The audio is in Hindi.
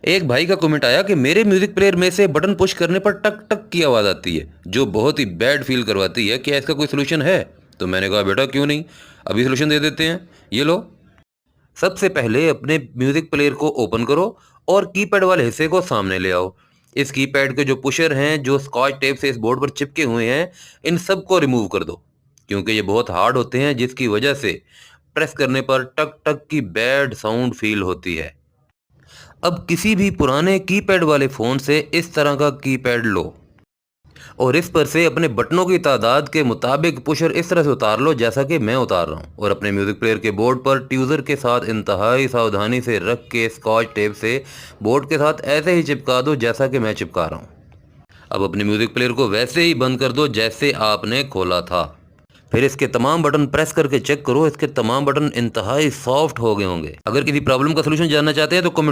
एक भाई का कमेंट आया कि मेरे म्यूजिक प्लेयर में से बटन पुश करने पर टक टक की आवाज़ आती है जो बहुत ही बैड फील करवाती है, क्या इसका कोई सोल्यूशन है? तो मैंने कहा बेटा क्यों नहीं, अभी सोल्यूशन दे देते हैं, ये लो। सबसे पहले अपने म्यूजिक प्लेयर को ओपन करो और कीपैड वाले हिस्से को सामने ले आओ। इस कीपैड के जो पुशर हैं जो स्कॉच टेप से इस बोर्ड पर चिपके हुए हैं, इन सब को रिमूव कर दो क्योंकि ये बहुत हार्ड होते हैं जिसकी वजह से प्रेस करने पर टक टक की बैड साउंड फील होती है। अब किसी भी पुराने कीपैड वाले फ़ोन से इस तरह का कीपैड लो और इस पर से अपने बटनों की तादाद के मुताबिक पुशर इस तरह से उतार लो जैसा कि मैं उतार रहा हूँ, और अपने म्यूज़िक प्लेयर के बोर्ड पर ट्यूज़र के साथ इंतहाई सावधानी से रख के स्कॉच टेप से बोर्ड के साथ ऐसे ही चिपका दो जैसा कि मैं चिपका रहा हूँ। अब अपने म्यूज़िक प्लेयर को वैसे ही बंद कर दो जैसे आपने खोला था। फिर इसके तमाम बटन प्रेस करके चेक करो, इसके तमाम बटन इंतहाई सॉफ्ट हो गए होंगे। अगर किसी प्रॉब्लम का सलूशन जानना चाहते हैं तो कमेंट